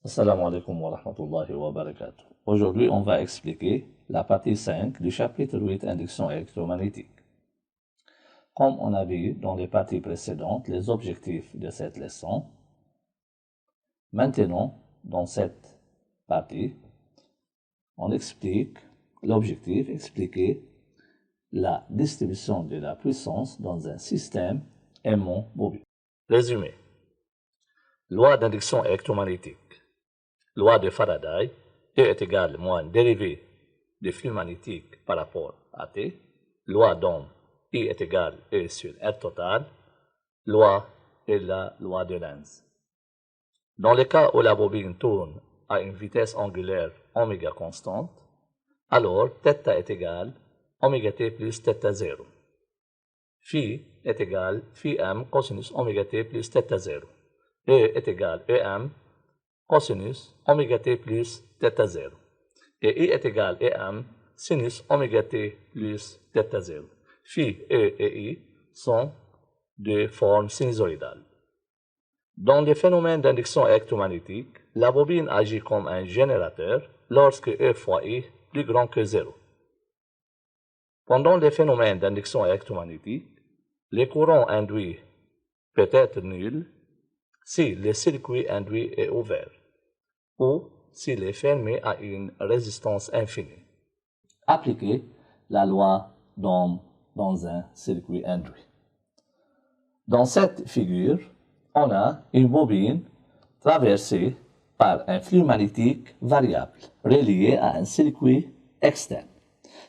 Assalamu alaikum wa rahmatullahi wa barakatuh. Aujourd'hui, on va expliquer la partie 5 du chapitre 8 Induction électromagnétique. Comme on a vu dans les parties précédentes les objectifs de cette leçon, maintenant, dans cette partie, on explique l'objectif, expliquer la distribution de la puissance dans un système aimant mobile. Résumé. Loi d'induction électromagnétique. Loi de Faraday, E est égal moins dérivée du flux magnétique par rapport à T. Loi d'Ohm, I est égal E sur R total. Loi et la loi de Lenz. Dans le cas où la bobine tourne à une vitesse angulaire oméga constante, alors θ est égal oméga t plus θ0. Phi est égal phi m cosinus oméga t plus θ0. E est égal em cosinus oméga t plus θ0. Et I est égal em sinus oméga t plus θ0. Phi, E et I sont de forme sinusoïdale. Dans les phénomènes d'induction électromagnétique, la bobine agit comme un générateur lorsque E fois I plus grand que 0. Pendant les phénomènes d'induction électromagnétique, le courant induit peut être nul si le circuit induit est ouvert ou s'il est fermé à une résistance infinie. Appliquer la loi d'Ohm dans un circuit induit. Dans cette figure, on a une bobine traversée par un flux magnétique variable relié à un circuit externe.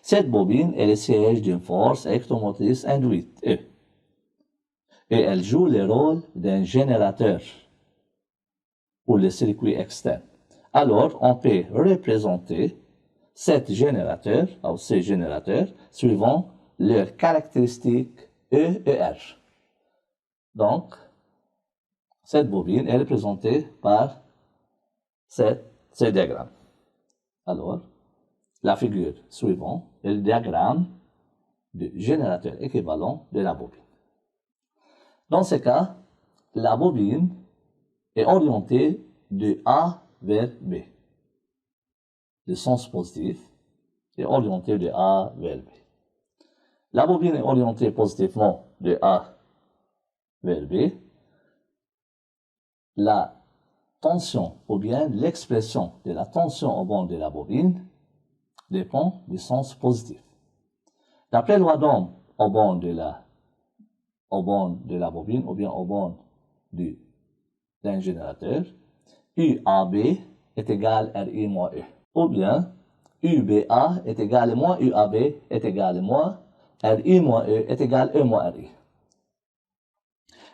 Cette bobine est le siège d'une force électromotrice induite, E, et elle joue le rôle d'un générateur pour le circuit externe. Alors, on peut représenter ces générateurs suivant leurs caractéristiques E et R. Donc, cette bobine est représentée par ce diagramme. Alors, la figure suivante est le diagramme du générateur équivalent de la bobine. Dans ce cas, la bobine est orientée de A vers B. Le sens positif est orienté de A vers B. La bobine est orientée positivement de A vers B. La tension ou bien l'expression de la tension au bord de la bobine dépend du sens positif. D'après loi d'Ohm au bord de la bobine ou bien au bord d'un générateur, UAB est égal à RI moins E. Ou bien UBA est égal à moins UAB est égal à moins RI moins E est égal à E moins RI.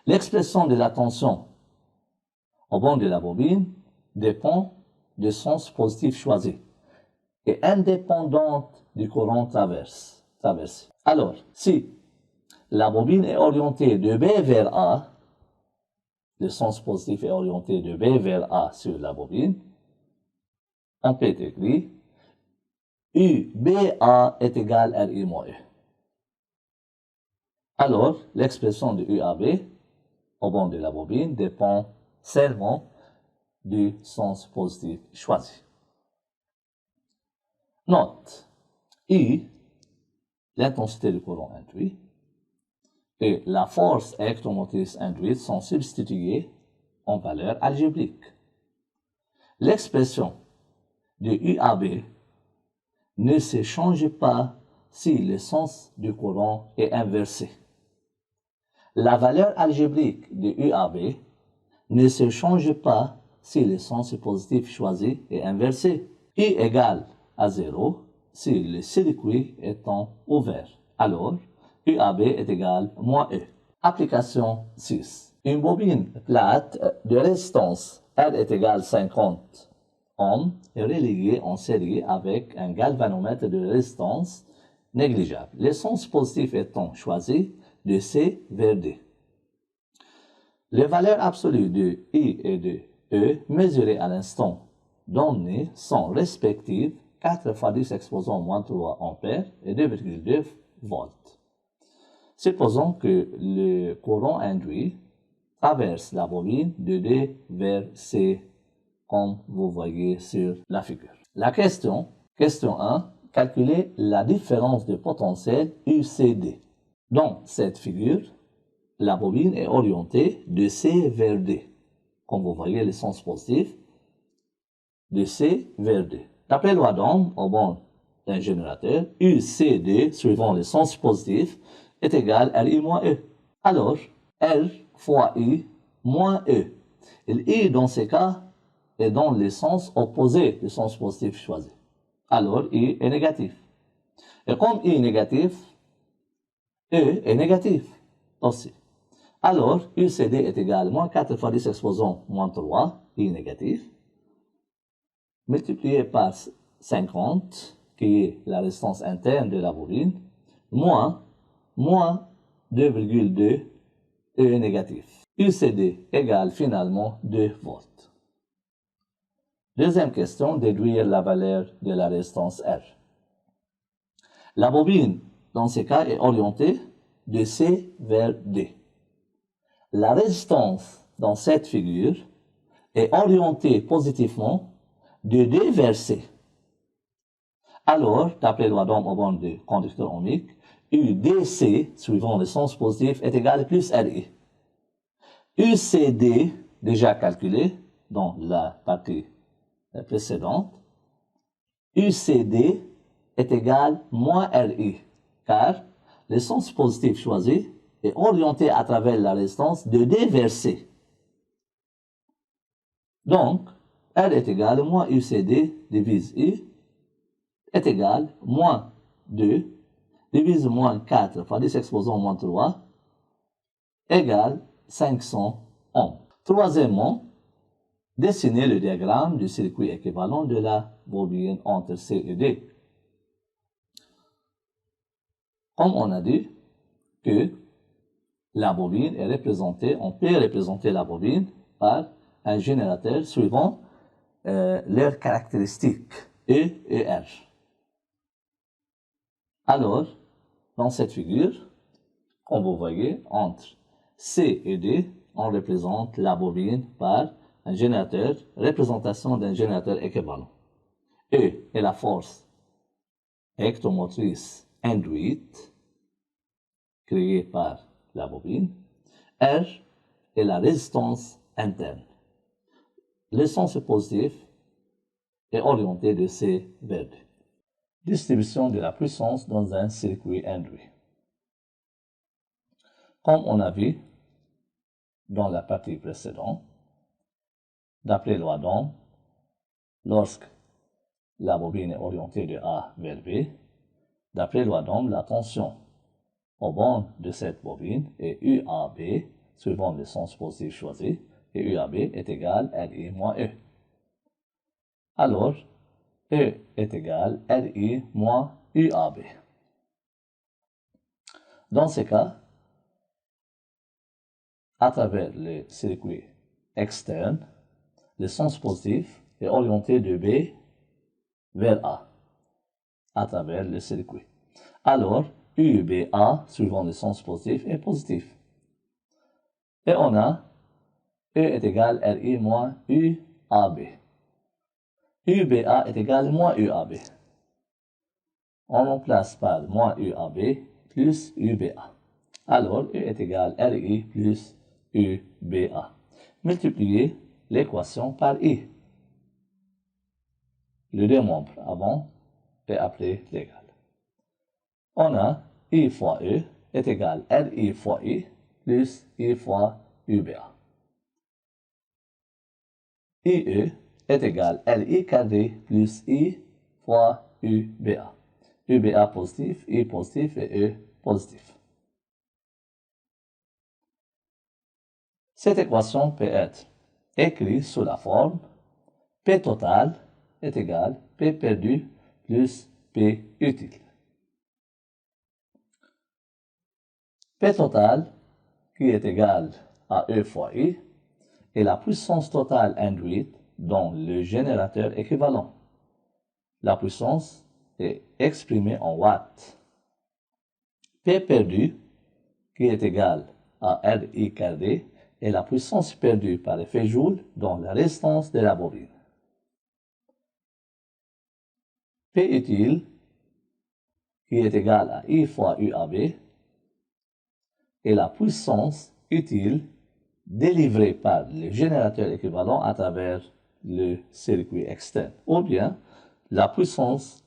L'expression de la tension au bord de la bobine dépend du sens positif choisi et indépendante du courant traversé. Alors, si la bobine est orientée de B vers A, le sens positif est orienté de B vers A sur la bobine, on peut écrire UBA est égal à RI moins E. Alors, l'expression de UAB au bord de la bobine dépend seulement du sens positif choisi. Note, I, l'intensité du courant induit, et la force électromotrice induite sont substituées en valeur algébrique. L'expression de UAB ne se change pas si le sens du courant est inversé. La valeur algébrique de UAB ne se change pas si le sens positif choisi est inversé. I égale à 0 si le circuit étant ouvert. Alors, UAB est égal à moins E. Application 6. Une bobine plate de résistance R est égal à 50 ohms est reliée en série avec un galvanomètre de résistance négligeable. Le sens positif étant choisi de C vers D. Les valeurs absolues de I et de E mesurées à l'instant donné sont respectives 4 fois 10 exposant moins 3 ampères et 2,2 volts. Supposons que le courant induit traverse la bobine de D vers C comme vous voyez sur la figure. La question 1, calculer la différence de potentiel UCD. Dans cette figure, la bobine est orientée de C vers D. Comme vous voyez le sens positif, de C vers D. D'après loi d'Ohm, au borne d'un générateur, UCD, suivant le sens positif, est égal à I moins E. Alors, R fois I moins E. Et I, dans ce cas, est dans le sens opposé du sens positif choisi. Alors, I est négatif. Et comme I est négatif, E est négatif aussi. Alors, UCD est égal à moins 4 fois 10 exposant moins 3, I négatif, multiplié par 50, qui est la résistance interne de la bobine, moins 2,2 E négatif. UCD égale finalement 2 volts. Deuxième question, déduire la valeur de la résistance R. La bobine, dans ce cas, est orientée de C vers D. La résistance dans cette figure est orientée positivement de D vers C. Alors, d'après loi d'Ohm au borne du conducteur ohmique, UDC, suivant le sens positif, est égal à plus RI. UCD, déjà calculé dans la partie précédente, UCD est égal à moins RI, car le sens positif choisi est orienté à travers la résistance de D vers C. Donc, R est égal à moins UCD divise I est égal à moins 2 divise moins 4 fois 10 exposant moins 3 égale 500 ohms. Troisièmement, dessiner le diagramme du circuit équivalent de la bobine entre C et D. Comme on a dit que la bobine est représentée, on peut représenter la bobine par un générateur suivant leurs caractéristiques E et R. Alors, dans cette figure, comme vous voyez, entre C et D, on représente la bobine par un générateur, représentation d'un générateur équivalent. E est la force électromotrice induite, créée par la bobine. R est la résistance interne. Le sens positif est orienté de C vers D. Distribution de la puissance dans un circuit induit. Comme on a vu dans la partie précédente, d'après loi d'Ohm, lorsque la bobine est orientée de A vers B, d'après loi d'Ohm, la tension au borne de cette bobine est UAB, suivant le sens positif choisi, et UAB est égal à RI moins E. Alors, E est égal à RI moins UAB. Dans ce cas, à travers le circuit externe, le sens positif est orienté de B vers A, à travers le circuit. Alors, UBA, suivant le sens positif, est positif. Et on a E est égal à RI moins UAB. UBA est égal à moins UAB. On remplace par moins UAB plus UBA. Alors, E est égal à RI plus UBA. Multiplier l'équation par I. Le deux membres avant est appelé l'égal. On a I fois E est égal à RI fois I plus I fois UBA. IE est égal à RI carré plus I fois UBA. UBA positif, I positif et E positif. Cette équation peut être écrite sous la forme P total est égal à P perdu plus P utile. P total, qui est égal à E fois I, est la puissance totale induite dans le générateur équivalent. La puissance est exprimée en watts. P perdu, qui est égal à RI carré, est la puissance perdue par effet Joule dans la résistance de la bobine. P utile qui est égal à I fois UAB est la puissance utile délivrée par le générateur équivalent à travers le circuit externe, ou bien la puissance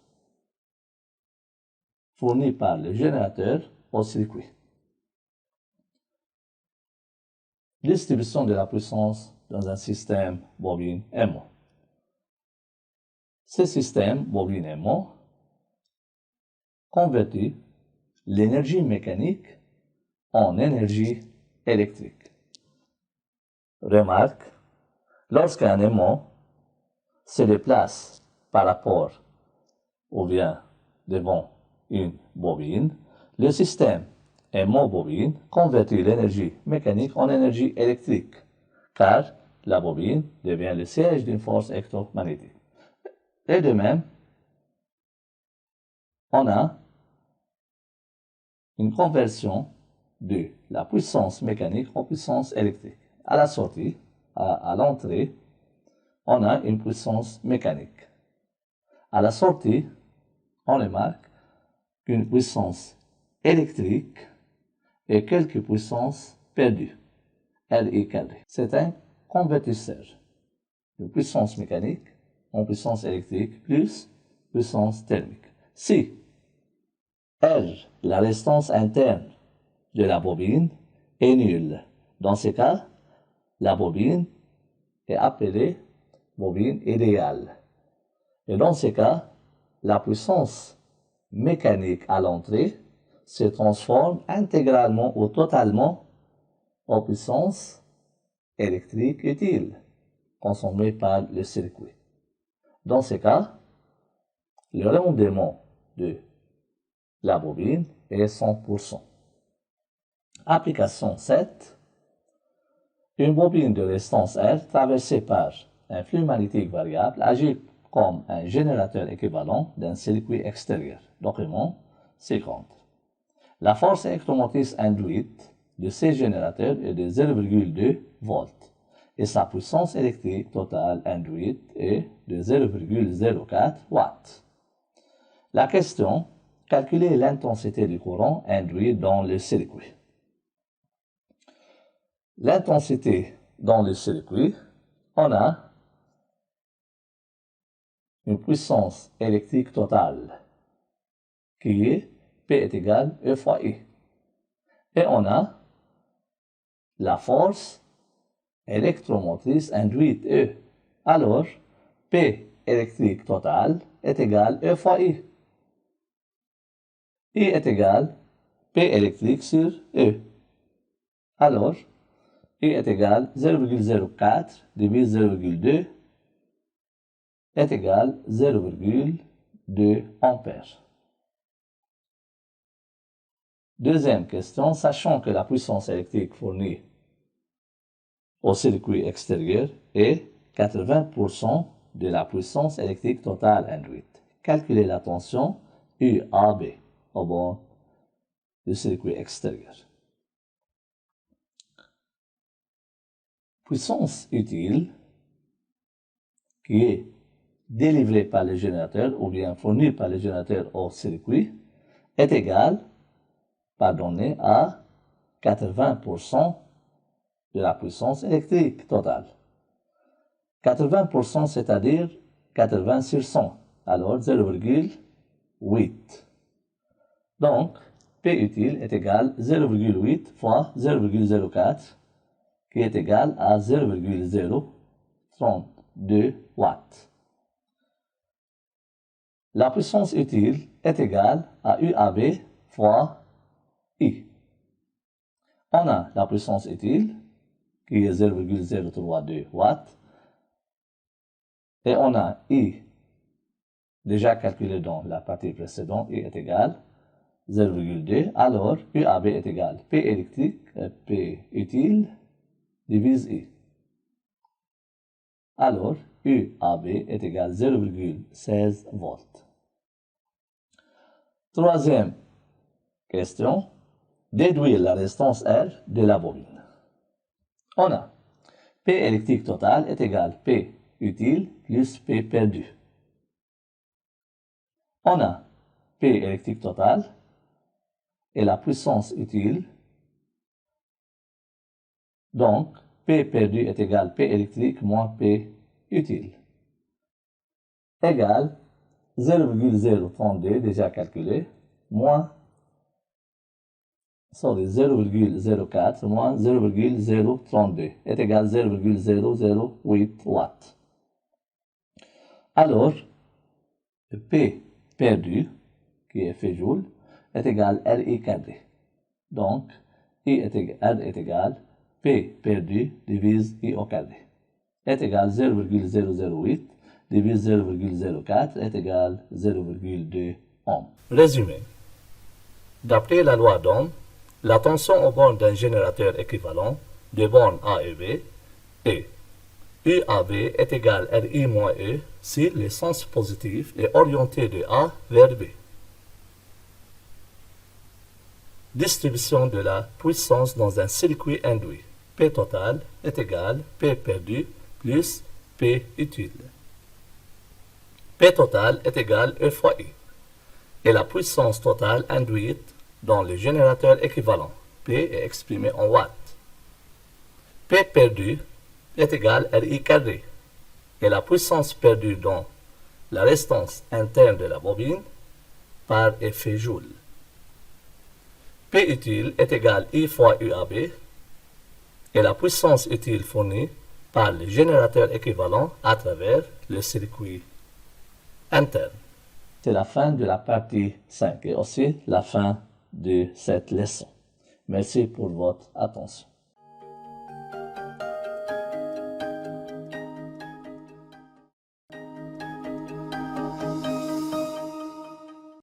fournie par le générateur au circuit. Distribution de la puissance dans un système bobine aimant. Ce système bobine aimant convertit l'énergie mécanique en énergie électrique. Remarque, lorsqu'un aimant se déplace par rapport ou bien devant une bobine, le système aimant-bobine convertit l'énergie mécanique en énergie électrique, car la bobine devient le siège d'une force électromagnétique. Et de même, on a une conversion de la puissance mécanique en puissance électrique. À la sortie, à l'entrée, on a une puissance mécanique. À la sortie, on remarque qu'une puissance électrique et quelques puissances perdues, Li carré. C'est un convertisseur de puissance mécanique en puissance électrique plus puissance thermique. Si R, la résistance interne de la bobine, est nulle, dans ce cas, la bobine est appelée bobine idéale. Et dans ce cas, la puissance mécanique à l'entrée se transforme intégralement ou totalement en puissance électrique utile consommée par le circuit. Dans ce cas, le rendement de la bobine est 100%. Application 7. Une bobine de résistance R traversée par un flux magnétique variable agit comme un générateur équivalent d'un circuit extérieur. Document 50. La force électromotrice induite de ces générateurs est de 0,2 volts et sa puissance électrique totale induite est de 0,04 watts. La question, calculer l'intensité du courant induit dans le circuit. L'intensité dans le circuit, on a une puissance électrique totale qui est P est égal E fois I. Et on a la force électromotrice induite E. Alors, P électrique totale est égal E fois I. I est égal P électrique sur E. Alors, I est égal 0,04 divisé 0,2 est égal 0,2 ampères. Deuxième question, sachant que la puissance électrique fournie au circuit extérieur est 80% de la puissance électrique totale induite. Calculez la tension UAB au bord du circuit extérieur. Puissance utile qui est délivrée par le générateur ou bien fournie par le générateur au circuit est égale pardonnez, à 80% de la puissance électrique totale. 80% c'est-à-dire 80 sur 100, alors 0,8. Donc, P utile est égal à 0,8 fois 0,04 qui est égal à 0,032 watts. La puissance utile est égale à UAB fois I. On a la puissance utile qui est 0,032 watts et on a I déjà calculé dans la partie précédente, I est égal à 0,2, alors UAB est égal à P électrique, P utile divise I. Alors UAB est égal à 0,16 volts. Troisième question. Déduire la résistance R de la bobine. On a P électrique total est égal à P utile plus P perdu. On a P électrique total et la puissance utile. Donc, P perdu est égal P électrique moins P utile. Égale 0,032 déjà calculé, moins 0,04 moins 0,032 est égal 0,008 watts. Alors, P perdu, qui est fait joule, est égal RI carré. Donc, R est égal P perdu divise I au carré. Est égal 0,008 divise 0,04 est égal 0,2 ohm. Résumé. D'après la loi d'Ohm, la tension aux bornes d'un générateur équivalent de bornes A et B est UAB est égal RI moins E si le sens positif est orienté de A vers B. Distribution de la puissance dans un circuit induit. P total est égal P perdu plus P utile. P total est égal E fois I. Et la puissance totale induite dans le générateur équivalent, P est exprimé en watts. P perdu est égal RI carré. Et la puissance perdue dans la résistance interne de la bobine par effet joule. P utile est égal I fois UAB. Et la puissance utile fournie par le générateur équivalent à travers le circuit interne. C'est la fin de la partie 5 et aussi la fin de cette leçon. Merci pour votre attention.